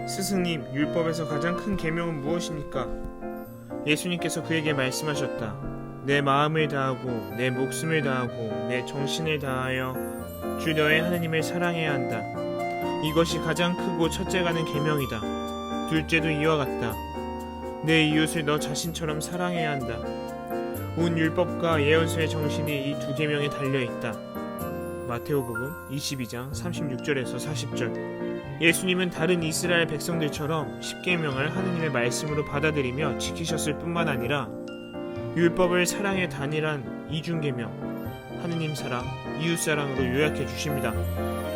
스승님, 율법에서 가장 큰 계명은 무엇입니까? 예수님께서 그에게 말씀하셨다. 내 마음을 다하고 내 목숨을 다하고 내 정신을 다하여 주 너의 하나님을 사랑해야 한다. 이것이 가장 크고 첫째가는 계명이다. 둘째도 이와 같다. 내 이웃을 너 자신처럼 사랑해야 한다. 온 율법과 예언서의 정신이 이 두 계명에 달려있다. 마테오복음 22장 36절에서 40절. 예수님은 다른 이스라엘 백성들처럼 십계명을 하느님의 말씀으로 받아들이며 지키셨을 뿐만 아니라 율법을 사랑의 단일한 이중계명, 하느님 사랑, 이웃 사랑으로 요약해 주십니다.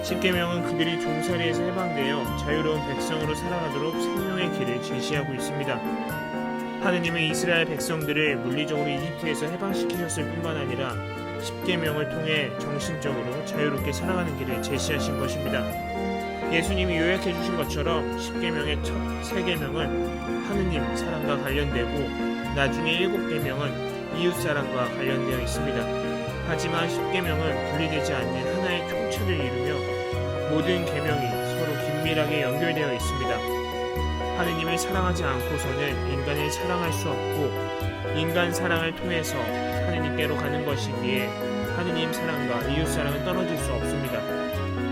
십계명은 그들이 종살이에서 해방되어 자유로운 백성으로 살아가도록 생명의 길을 제시하고 있습니다. 하느님은 이스라엘 백성들을 물리적으로 이집트에서 해방시키셨을 뿐만 아니라 십계명을 통해 정신적으로 자유롭게 살아가는 길을 제시하신 것입니다. 예수님이 요약해 주신 것처럼 십계명의 첫 세 계명은 하느님 사랑과 관련되고 나중에 일곱 계명은 이웃 사랑과 관련되어 있습니다. 하지만 십계명은 분리되지 않는 하나의 총체를 이루며 모든 계명이 서로 긴밀하게 연결되어 있습니다. 하느님을 사랑하지 않고서는 인간을 사랑할 수 없고 인간 사랑을 통해서 하느님께로 가는 것이기에 하느님 사랑과 이웃 사랑은 떨어질 수 없습니다.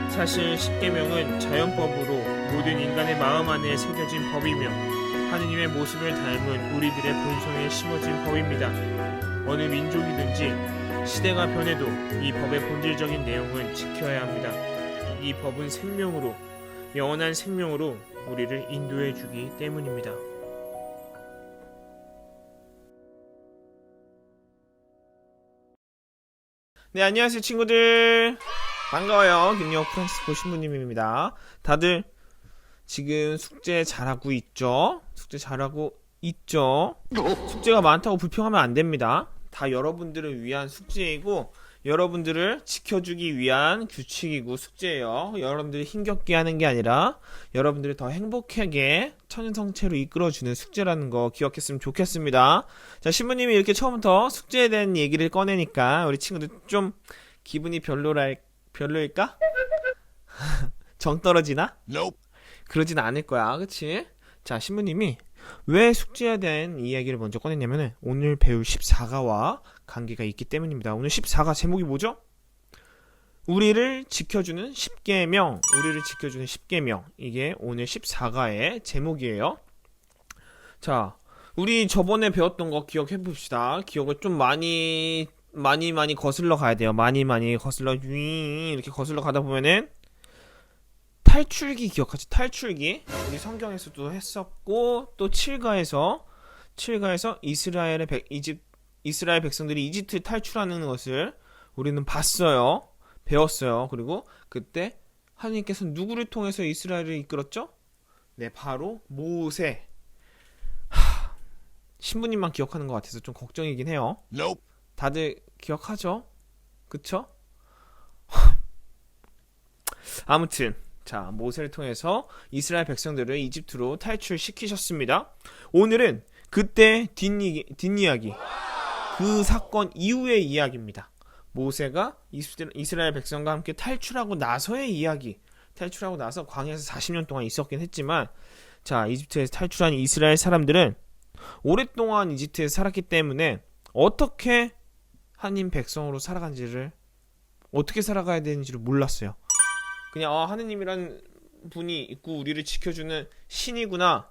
사실 십계명은 자연법으로 모든 인간의 마음 안에 새겨진 법이며 하느님의 모습을 닮은 우리들의 본성에 심어진 법입니다. 어느 민족이든지 시대가 변해도 이 법의 본질적인 내용은 지켜야 합니다. 이 법은 생명으로, 영원한 생명으로 우리를 인도해 주기 때문입니다. 네, 안녕하세요 친구들. 반가워요. 김영욱 프랑스고 신부님입니다. 다들 지금 숙제 잘하고 있죠? 숙제 잘하고 있죠? 숙제가 많다고 불평하면 안 됩니다. 다 여러분들을 위한 숙제이고 여러분들을 지켜주기 위한 규칙이고 숙제예요. 여러분들이 힘겹게 하는 게 아니라 여러분들을 더 행복하게 천연성체로 이끌어주는 숙제라는 거 기억했으면 좋겠습니다. 자, 신부님이 이렇게 처음부터 숙제에 대한 얘기를 꺼내니까 우리 친구들 좀 기분이 별로일까? 정 떨어지나? Nope. 그러진 않을 거야, 그치? 자, 신부님이 왜 숙제에 대한 이야기를 먼저 꺼냈냐면은 오늘 배울 14가와 관계가 있기 때문입니다. 오늘 14가 제목이 뭐죠? 우리를 지켜주는 십계명, 우리를 지켜주는 십계명. 이게 오늘 14가의 제목이에요. 자, 우리 저번에 배웠던 거 기억해 봅시다. 기억을 좀 많이 거슬러 가야 돼요. 많이 거슬러 이렇게 거슬러 가다 보면은 탈출기 기억하지? 탈출기. 우리 성경에서도 했었고 또 7가에서 이스라엘 백성들이 이집트 탈출하는 것을 우리는 봤어요. 배웠어요. 그리고 그때 하나님께서 누구를 통해서 이스라엘을 이끌었죠? 네, 바로 모세. 신부님만 기억하는 것 같아서 좀 걱정이긴 해요. Nope. 다들 기억하죠? 그쵸? 아무튼 자, 모세를 통해서 이스라엘 백성들을 이집트로 탈출시키셨습니다. 오늘은 그때 뒷이야기, 그 사건 이후의 이야기입니다. 모세가 이스라엘 백성과 함께 탈출하고 나서의 이야기. 탈출하고 나서 광야에서 40년 동안 있었긴 했지만, 자, 이집트에서 탈출한 이스라엘 사람들은 오랫동안 이집트에서 살았기 때문에 어떻게 하나님 백성으로 살아간지를, 어떻게 살아가야 되는지를 몰랐어요. 그냥 하느님이란 분이 있고 우리를 지켜주는 신이구나,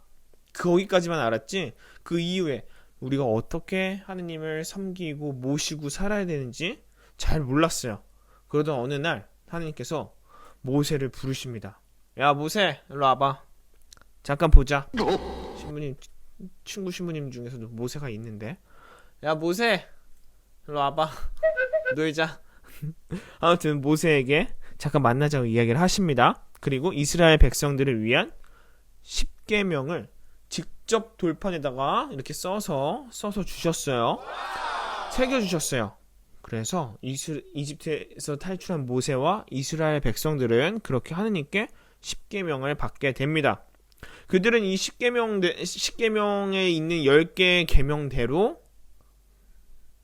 거기까지만 알았지 그 이후에 우리가 어떻게 하느님을 섬기고 모시고 살아야 되는지 잘 몰랐어요. 그러던 어느 날 하느님께서 모세를 부르십니다. 야, 모세, 일로 와봐. 잠깐 보자. 친구 신부님 중에서도 모세가 있는데, 야, 모세, 일로 와봐. 놀자. 아무튼 모세에게 잠깐 만나자고 이야기를 하십니다. 그리고 이스라엘 백성들을 위한 십계명을 직접 돌판에다가 이렇게 써서 주셨어요. 새겨주셨어요. 그래서 이집트에서 탈출한 모세와 이스라엘 백성들은 그렇게 하느님께 십계명을 받게 됩니다. 그들은 이 십계명에 있는 10개의 계명대로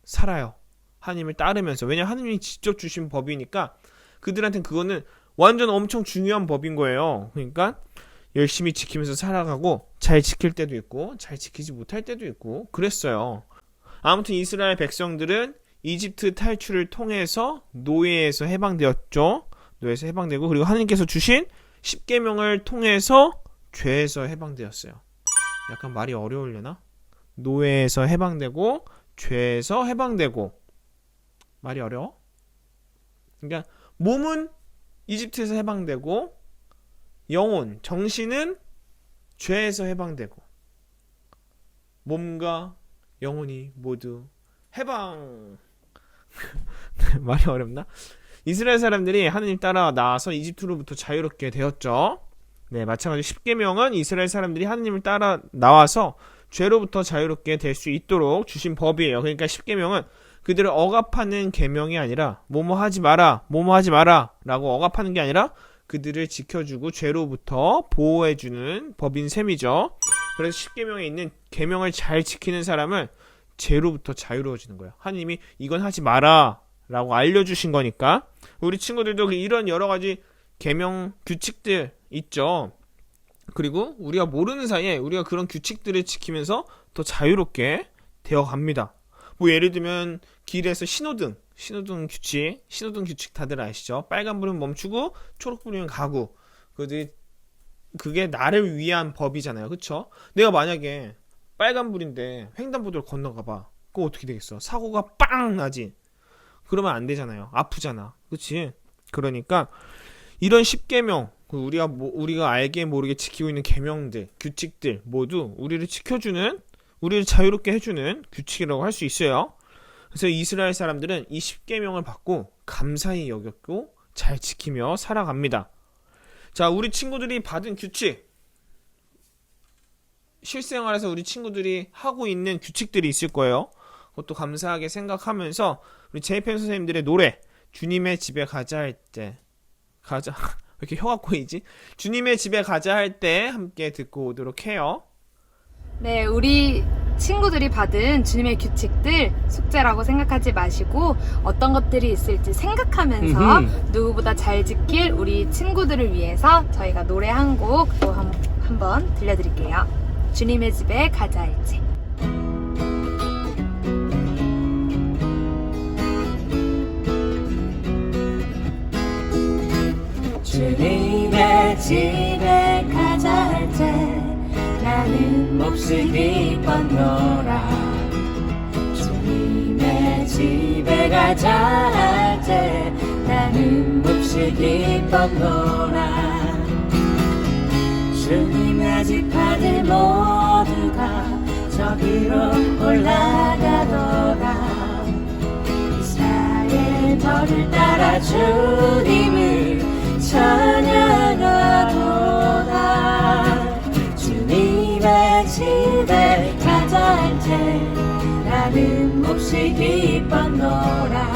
살아요. 하나님을 따르면서. 왜냐하면 하나님이 직접 주신 법이니까 그들한테는 그거는 완전 엄청 중요한 법인 거예요. 그러니까 열심히 지키면서 살아가고 잘 지킬 때도 있고 잘 지키지 못할 때도 있고 그랬어요. 아무튼 이스라엘 백성들은 이집트 탈출을 통해서 노예에서 해방되었죠. 노예에서 해방되고 그리고 하나님께서 주신 십계명을 통해서 죄에서 해방되었어요. 약간 말이 어려우려나? 노예에서 해방되고 죄에서 해방되고 말이 어려워? 그러니까 몸은 이집트에서 해방되고 영혼, 정신은 죄에서 해방되고 몸과 영혼이 모두 해방. 말이 어렵나? 이스라엘 사람들이 하나님 따라 나와서 이집트로부터 자유롭게 되었죠. 네, 마찬가지로 십계명은 이스라엘 사람들이 하나님을 따라 나와서 죄로부터 자유롭게 될 수 있도록 주신 법이에요. 그러니까 십계명은 그들을 억압하는 계명이 아니라 뭐뭐 하지 마라, 뭐뭐 하지 마라 라고 억압하는 게 아니라 그들을 지켜주고 죄로부터 보호해주는 법인 셈이죠. 그래서 십계명에 있는 계명을 잘 지키는 사람은 죄로부터 자유로워지는 거예요. 하나님이 이건 하지 마라 라고 알려주신 거니까. 우리 친구들도 이런 여러 가지 계명 규칙들 있죠. 그리고 우리가 모르는 사이에 우리가 그런 규칙들을 지키면서 더 자유롭게 되어갑니다. 뭐 예를 들면 길에서 신호등 규칙 다들 아시죠? 빨간불은 멈추고 초록불이면 가고. 그게 나를 위한 법이잖아요. 그쵸? 내가 만약에 빨간불인데 횡단보도를 건너가봐. 그거 어떻게 되겠어? 사고가 빵 나지? 그러면 안 되잖아요. 아프잖아. 그치? 그러니까 이런 십계명, 우리가 알게 모르게 지키고 있는 계명들, 규칙들 모두 우리를 지켜주는, 우리를 자유롭게 해주는 규칙이라고 할 수 있어요. 그래서 이스라엘 사람들은 이 십계명을 받고 감사히 여겼고 잘 지키며 살아갑니다. 자, 우리 친구들이 받은 규칙, 실생활에서 우리 친구들이 하고 있는 규칙들이 있을 거예요. 그것도 감사하게 생각하면서 우리 제이펜 선생님들의 노래, 주님의 집에 가자 할 때, 가자 왜 이렇게 혀가 꼬이지? 주님의 집에 가자 할 때 함께 듣고 오도록 해요. 네, 우리 친구들이 받은 주님의 규칙들 숙제라고 생각하지 마시고 어떤 것들이 있을지 생각하면서 누구보다 잘 지킬 우리 친구들을 위해서 저희가 노래 한 곡 또 한번 들려드릴게요. 주님의 집에 가자 할지. 주님의 집에 가자 할 때 나는 몹시 기뻤노라. 주님의 집에 가자 할 때 나는 몹시 기뻤노라. 주님의 집 아들 모두가 저기로 올라가도다. 이스라엘 너를 따라 주님을 찬양하도다. 주님의 집에 가자 할 때 나는 몹시 기뻤노라.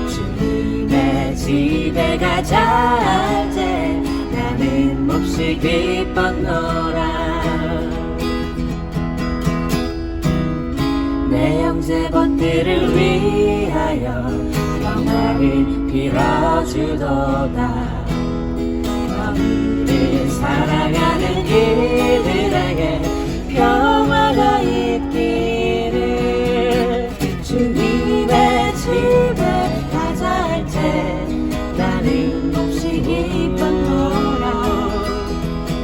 주님의 집에 가자 할 때 나는 몹시 기뻤노라. 내 형제번들을 위하여 평화를 빌어주도다. 너희를 사랑하는 이들에게 평화가 있기를. 주님의 집에 가자 할 때 나는 몹시 기뻤노라.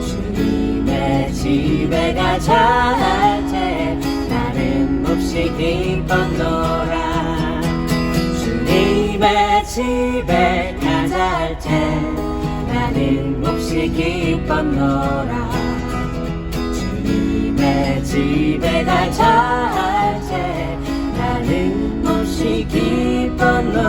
주님의 집에 가자 할 때 나는 몹시 기뻤노라. 주님의 집에 가자 할 때 나는 몹시 기뻤노라. 주님의 집에 가자 할 때 나는 몹시 기뻤노라.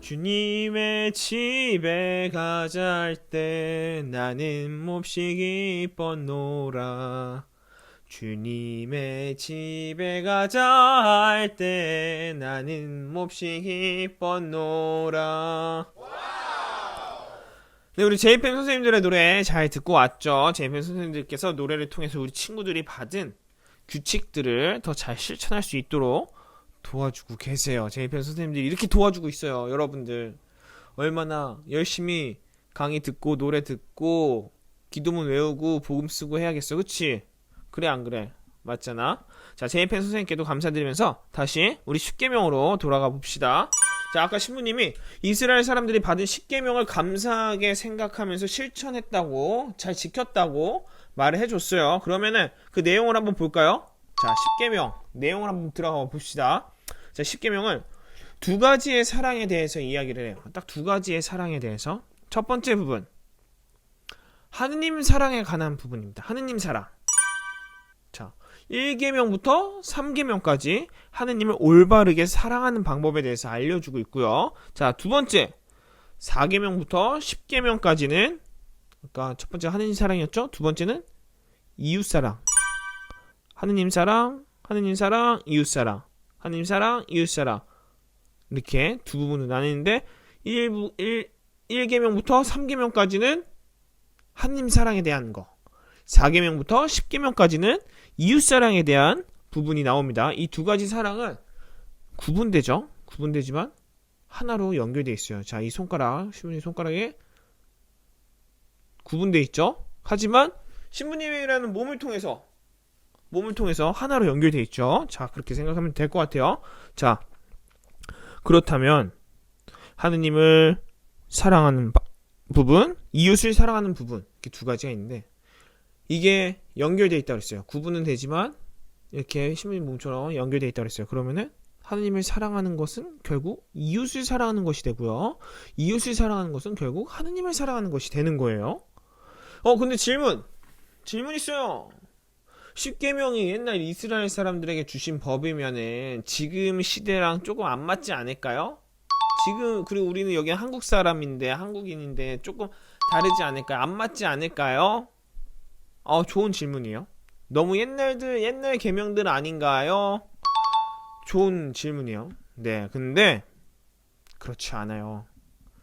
주님의 집에 가자 할 때 나는 몹시 기뻤노라. 주님의 집에 가자 할 때 나는 몹시 기뻤노라. 네, 우리 제이펜 선생님들의 노래 잘 듣고 왔죠? 제이펜 선생님들께서 노래를 통해서 우리 친구들이 받은 규칙들을 더 잘 실천할 수 있도록 도와주고 계세요. 제2편 선생님들이 이렇게 도와주고 있어요. 여러분들 얼마나 열심히 강의 듣고 노래 듣고 기도문 외우고 복음 쓰고 해야겠어. 그치? 그래 안 그래? 맞잖아. 자, 제2편 선생님께도 감사드리면서 다시 우리 10계명으로 돌아가 봅시다. 자, 아까 신부님이 이스라엘 사람들이 받은 10계명을 감사하게 생각하면서 실천했다고, 잘 지켰다고 말을 해줬어요. 그러면은 그 내용을 한번 볼까요? 자, 10계명 내용을 한번 들어가 봅시다. 자, 10계명은 두 가지의 사랑에 대해서 이야기를 해요. 딱 두 가지의 사랑에 대해서. 첫 번째 부분, 하느님 사랑에 관한 부분입니다. 하느님 사랑. 자, 1계명부터 3계명까지 하느님을 올바르게 사랑하는 방법에 대해서 알려주고 있고요. 자, 두 번째 4계명부터 10계명까지는, 그러니까 첫 번째 하느님 사랑이었죠. 두 번째는 이웃 사랑. 하느님 사랑, 하느님 사랑, 이웃 사랑. 하느님 사랑, 이웃 사랑. 이렇게 두 부분으로 나뉘는데 1계명부터 3계명까지는 하느님 사랑에 대한 거, 4계명부터 10계명까지는 이웃사랑에 대한 부분이 나옵니다. 이 두 가지 사랑은 구분되죠. 구분되지만 하나로 연결되어 있어요. 자, 이 손가락, 신부님 손가락에 구분되어 있죠. 하지만 신부님이라는 몸을 통해서 하나로 연결되어 있죠. 자, 그렇게 생각하면 될 것 같아요. 자, 그렇다면 하느님을 사랑하는 부분, 이웃을 사랑하는 부분, 이렇게 두 가지가 있는데 이게 연결되어 있다고 했어요. 구분은 되지만 이렇게 신부님 몸처럼 연결되어 있다고 했어요. 그러면은 하느님을 사랑하는 것은 결국 이웃을 사랑하는 것이 되고요. 이웃을 사랑하는 것은 결국 하느님을 사랑하는 것이 되는 거예요. 근데 질문 있어요. 10계명이 옛날 이스라엘 사람들에게 주신 법이면은 지금 시대랑 조금 안 맞지 않을까요? 지금, 그리고 우리는 여기 한국 사람인데, 한국인인데 조금 다르지 않을까요? 안 맞지 않을까요? 좋은 질문이에요. 너무 옛날 계명들 아닌가요? 좋은 질문이에요. 네, 근데 그렇지 않아요.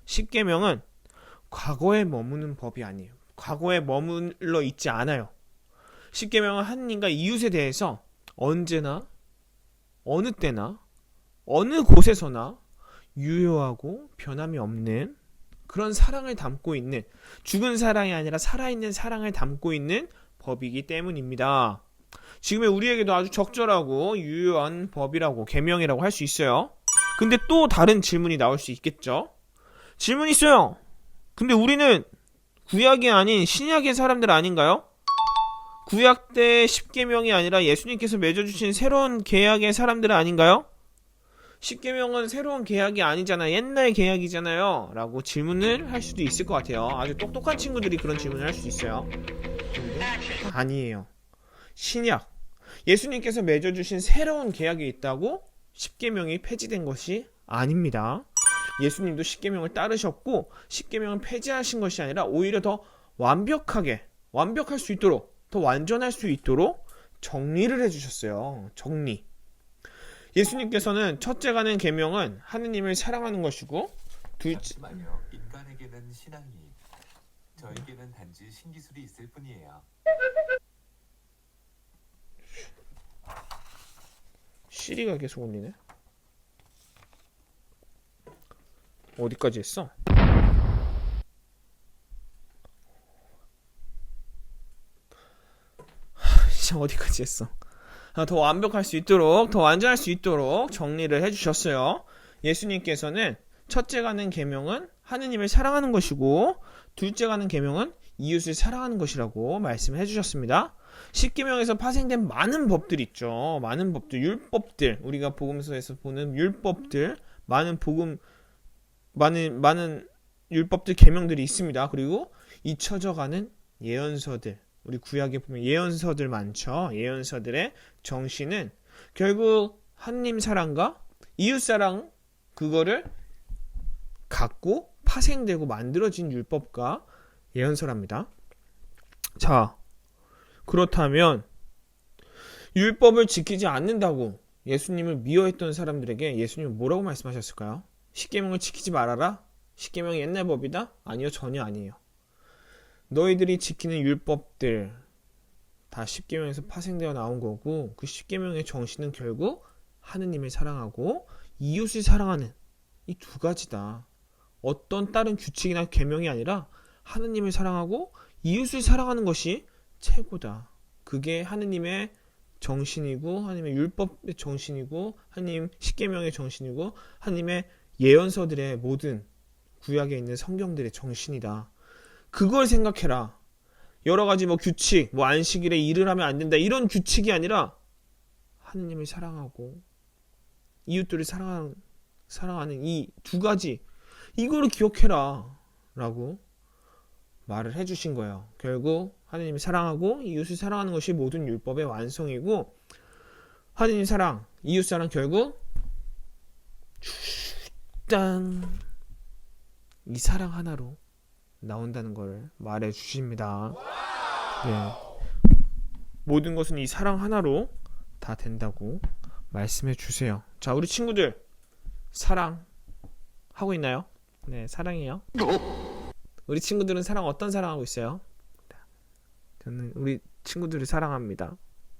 10계명은 과거에 머무는 법이 아니에요. 과거에 머물러 있지 않아요. 10계명은 하느님과 이웃에 대해서 언제나, 어느 때나, 어느 곳에서나 유효하고 변함이 없는 그런 사랑을 담고 있는, 죽은 사랑이 아니라 살아있는 사랑을 담고 있는 법이기 때문입니다. 지금의 우리에게도 아주 적절하고 유효한 법이라고, 계명이라고 할 수 있어요. 근데 또 다른 질문이 나올 수 있겠죠. 질문이 있어요. 근데 우리는 구약이 아닌 신약의 사람들 아닌가요? 구약 때 10계명이 아니라 예수님께서 맺어주신 새로운 계약의 사람들 아닌가요? 10계명은 새로운 계약이 아니잖아, 옛날 계약이잖아요 라고 질문을 할 수도 있을 것 같아요. 아주 똑똑한 친구들이 그런 질문을 할 수 있어요. 근데 아니에요. 신약, 예수님께서 맺어주신 새로운 계약이 있다고 10계명이 폐지된 것이 아닙니다. 예수님도 10계명을 따르셨고 10계명을 폐지하신 것이 아니라 오히려 더 완벽할 수 있도록, 더 완전할 수 있도록 정리를 해주셨어요. 정리. 예수님께서는 첫째 가는 계명은 하느님을 사랑하는 것이고, 잠시만요. 인간에게는 신앙이, 저에게는 단지 신기술이 있을 뿐이에요. 시리가 계속 울리네. 어디까지 했어? 진짜 어디까지 했어? 더 완벽할 수 있도록, 더 완전할 수 있도록 정리를 해주셨어요. 예수님께서는 첫째 가는 계명은 하느님을 사랑하는 것이고, 둘째 가는 계명은 이웃을 사랑하는 것이라고 말씀을 해주셨습니다. 10계명에서 파생된 많은 법들 있죠. 많은 법들, 율법들, 우리가 복음서에서 보는 율법들, 많은 율법들, 계명들이 있습니다. 그리고 잊혀져가는 예언서들, 우리 구약에 보면 예언서들 많죠. 예언서들의 정신은 결국 하느님 사랑과 이웃 사랑, 그거를 갖고 파생되고 만들어진 율법과 예언서랍니다. 자, 그렇다면 율법을 지키지 않는다고 예수님을 미워했던 사람들에게 예수님은 뭐라고 말씀하셨을까요? 10계명을 지키지 말아라? 10계명이 옛날 법이다? 아니요, 전혀 아니에요. 너희들이 지키는 율법들 다 10계명에서 파생되어 나온 거고, 그 10계명의 정신은 결국 하느님을 사랑하고 이웃을 사랑하는 이 두 가지다. 어떤 다른 규칙이나 계명이 아니라 하느님을 사랑하고 이웃을 사랑하는 것이 최고다. 그게 하느님의 정신이고 하느님의 율법의 정신이고 하느님 십계명의 정신이고 하느님의 예언서들의 모든 구약에 있는 성경들의 정신이다. 그걸 생각해라. 여러 가지 규칙, 안식일에 일을 하면 안 된다 이런 규칙이 아니라 하느님을 사랑하고 이웃들을 사랑하는 이 두 가지, 이거를 기억해라 라고 말을 해주신 거예요. 결국 하느님을 사랑하고 이웃을 사랑하는 것이 모든 율법의 완성이고, 하느님 사랑, 이웃 사랑, 결국 짠! 이 사랑 하나로 나온다는 걸 말해 주십니다. 네. 모든 것은 이 사랑 하나로 다 된다고 말씀해 주세요. 자, 우리 친구들 사랑 하고 있나요? 네, 사랑해요. 우리 친구들은 어떤 사랑하고 있어요? 저는 우리 친구들을 사랑합니다.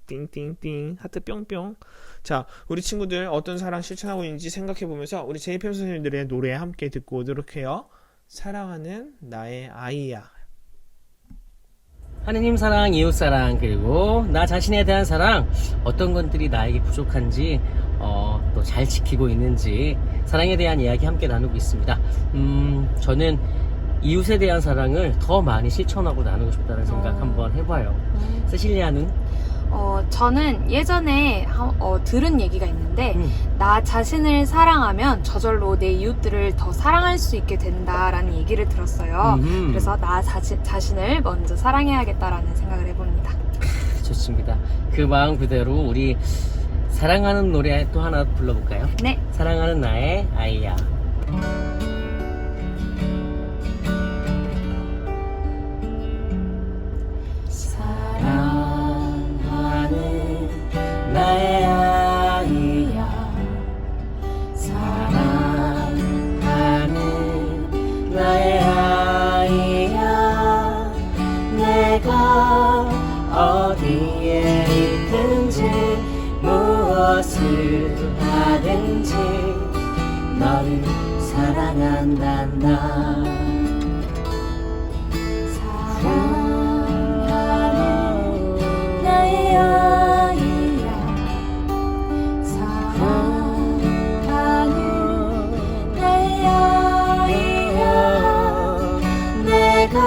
띵띵띵 하트 뿅뿅. 자, 우리 친구들 어떤 사랑 실천하고 있는지 생각해 보면서 우리 제이펜 선생님들의 노래 함께 듣고 오도록 해요. 사랑하는 나의 아이야. 하느님 사랑, 이웃 사랑, 그리고 나 자신에 대한 사랑, 어떤 것들이 나에게 부족한지 또 잘 지키고 있는지 사랑에 대한 이야기 함께 나누고 있습니다. 저는 이웃에 대한 사랑을 더 많이 실천하고 나누고 싶다는 생각 한번 해봐요. 세실리아는? 저는 예전에 들은 얘기가 있는데 나 자신을 사랑하면 저절로 내 이웃들을 더 사랑할 수 있게 된다라는 얘기를 들었어요. 그래서 나 자신을 먼저 사랑해야겠다라는 생각을 해봅니다. 좋습니다. 그 마음 그대로 우리 사랑하는 노래 또 하나 불러볼까요? 네. 사랑하는 나의 아이야. 나의 아이야, 사랑하는 나의 아이야, 내가 어디에 있든지 무엇을 하든지 너를 사랑한단다. 사랑하는 나의 아이야, 나의 아이야, 내가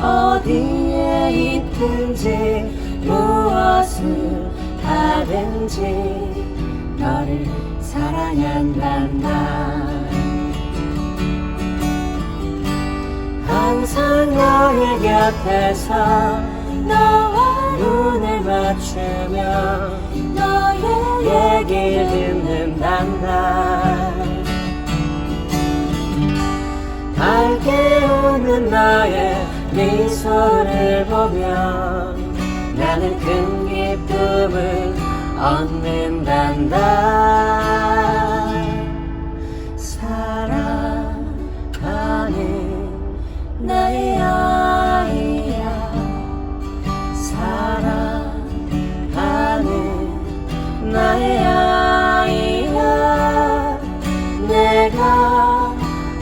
어디에 있든지 무엇을 하든지 너를 사랑한단다. 항상 너의 곁에서 너와 눈을 맞추며 너의 얘기를 듣는단다. 밝게 웃는 너의 미소를 보며 나는 큰 기쁨을 얻는단다. 사랑하는 나의 아이야, 사랑하는 나의 아이야, 내가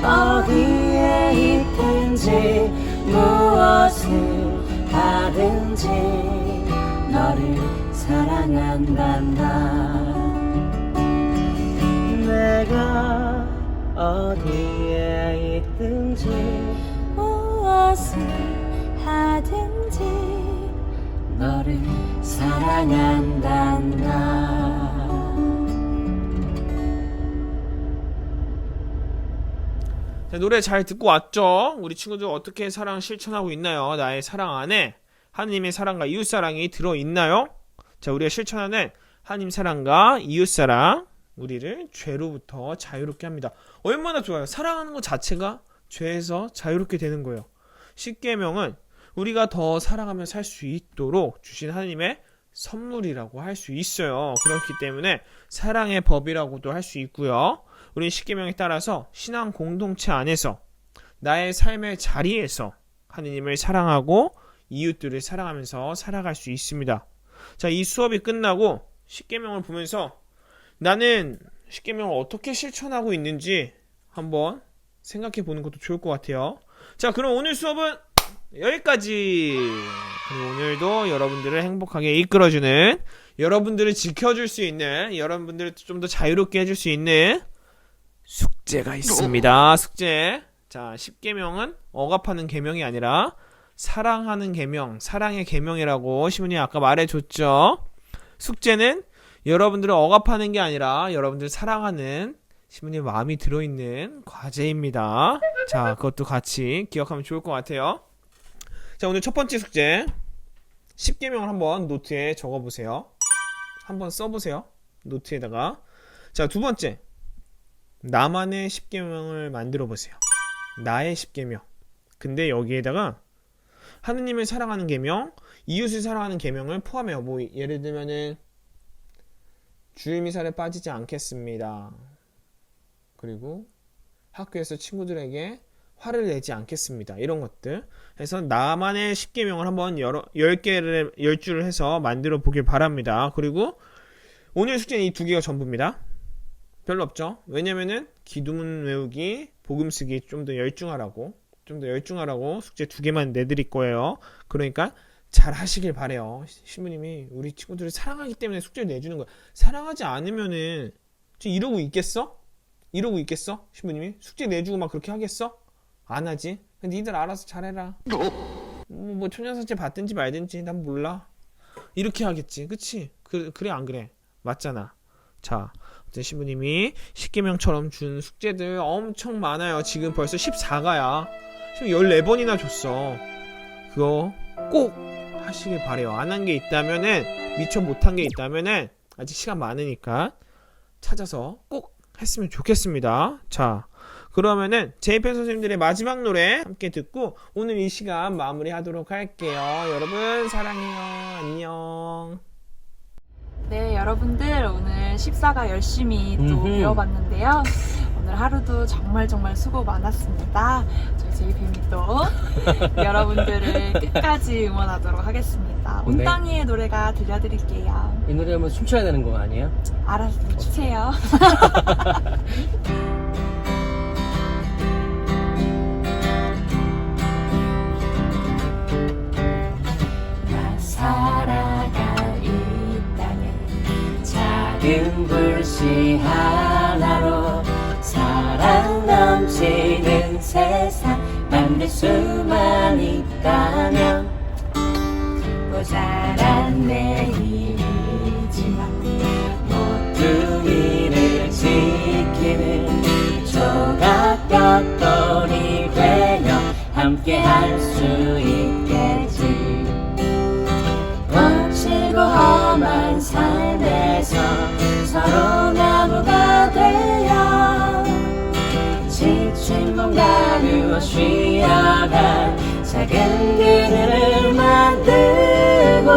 어디에 있든지 무엇을 하든지 너를 사랑한단다. 내가 어디에 있든지 무엇을 하든지 너를 사랑한단다. 자, 노래 잘 듣고 왔죠? 우리 친구들 어떻게 사랑 실천하고 있나요? 나의 사랑 안에 하느님의 사랑과 이웃 사랑이 들어있나요? 자, 우리가 실천하는 하느님 사랑과 이웃 사랑, 우리를 죄로부터 자유롭게 합니다. 얼마나 좋아요. 사랑하는 것 자체가 죄에서 자유롭게 되는 거예요. 십계명은 우리가 더 사랑하며 살 수 있도록 주신 하느님의 선물이라고 할 수 있어요. 그렇기 때문에 사랑의 법이라고도 할 수 있고요. 우리는 십계명에 따라서 신앙 공동체 안에서 나의 삶의 자리에서 하느님을 사랑하고 이웃들을 사랑하면서 살아갈 수 있습니다. 자, 이 수업이 끝나고 십계명을 보면서 나는 십계명을 어떻게 실천하고 있는지 한번 생각해 보는 것도 좋을 것 같아요. 자, 그럼 오늘 수업은 여기까지. 그리고 오늘도 여러분들을 행복하게 이끌어주는, 여러분들을 지켜줄 수 있는, 여러분들을 좀 더 자유롭게 해줄 수 있는 숙제가 있습니다. 숙제. 자, 십계명은 억압하는 계명이 아니라 사랑하는 계명, 사랑의 계명이라고 시부님 아까 말해줬죠. 숙제는 여러분들을 억압하는 게 아니라 여러분들을 사랑하는 시부님 마음이 들어있는 과제입니다. 자, 그것도 같이 기억하면 좋을 것 같아요. 자, 오늘 첫 번째 숙제, 십계명을 한번 노트에 적어보세요. 한번 써보세요, 노트에다가. 자, 두 번째, 나만의 십계명을 만들어 보세요. 나의 십계명. 근데 여기에다가 하느님을 사랑하는 계명, 이웃을 사랑하는 계명을 포함해요. 뭐 예를 들면은 주일미사를 빠지지 않겠습니다. 그리고 학교에서 친구들에게 화를 내지 않겠습니다. 이런 것들 해서 나만의 십계명을 한번 10줄을 해서 만들어 보길 바랍니다. 그리고 오늘 숙제는 이 두 개가 전부입니다. 별로 없죠. 왜냐면은 기도문 외우기, 복음 쓰기 좀 더 열중하라고 숙제 두 개만 내드릴 거예요. 그러니까 잘 하시길 바래요. 신부님이 우리 친구들을 사랑하기 때문에 숙제를 내주는 거야. 사랑하지 않으면은 이러고 있겠어? 신부님이 숙제 내주고 막 그렇게 하겠어? 안 하지. 니들 알아서 잘해라. 뭐 초년사체 받든지 말든지 난 몰라. 이렇게 하겠지. 그치? 그래 안 그래? 맞잖아. 자, 신부님이 십계명처럼 준 숙제들 엄청 많아요. 지금 벌써 14가야. 지금 14번이나 줬어. 그거 꼭 하시길 바래요. 안 한 게 있다면은, 미처 못한 게 있다면은 아직 시간 많으니까 찾아서 꼭 했으면 좋겠습니다. 자, 그러면은 제이펜 선생님들의 마지막 노래 함께 듣고 오늘 이 시간 마무리하도록 할게요. 여러분 사랑해요. 안녕. 네, 여러분들 오늘 14가 열심히 또 배워봤는데요. 오늘 하루도 정말 수고 많았습니다. 저희 제이펜이 또 여러분들을 끝까지 응원하도록 하겠습니다. 네. 온땅이의 노래가 들려드릴게요. 이 노래 하면 춤춰야 되는 거 아니에요? 알아서 주세요. 살아갈 이 땅에 작은 불씨 하나로 사랑 넘치는 세상 만들 수만 있다면 모자란 내일이지만 모퉁이를 지키는 조각벽돌이 되며 함께 할 수 있겠지. 거칠고 험한 삶에서 서로 나무가 되어 지친 몸 가누어 쉬어갈 작은 그늘을 만들고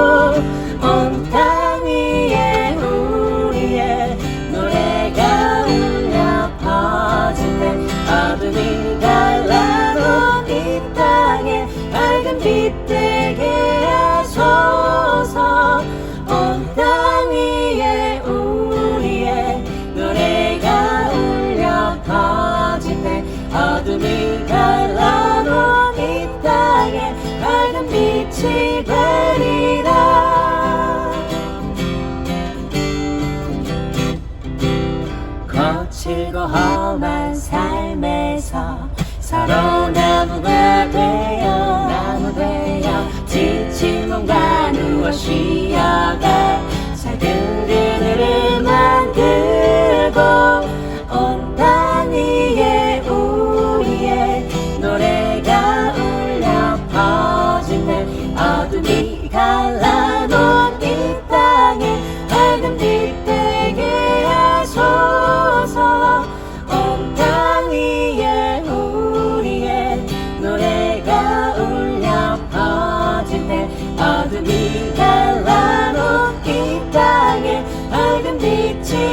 온 땅 위에 우리의 노래가 울려 퍼질 때 어둠이 갈라놓은 이 땅에 밝은 빛 되게 하소서. 온 땅 위에 우리의 노래가 울려 퍼질 때 어둠이 갈라놓은 이 땅에 밝은 빛이 되리라. 거칠고 험한 삶에서 서로 나무가 되어 지친 몸 가누어 쉬어갈 작은 그늘을 만들고 온 땅 위에 우리의 노래가 울려 퍼질 때 어둠이 갈라놓은 이 땅에 밝은 빛 되게 하소서. 온 땅 위에 우리의 노래가 울려 퍼질 때 어둠이 갈라놓은 이 땅에 밝은 빛이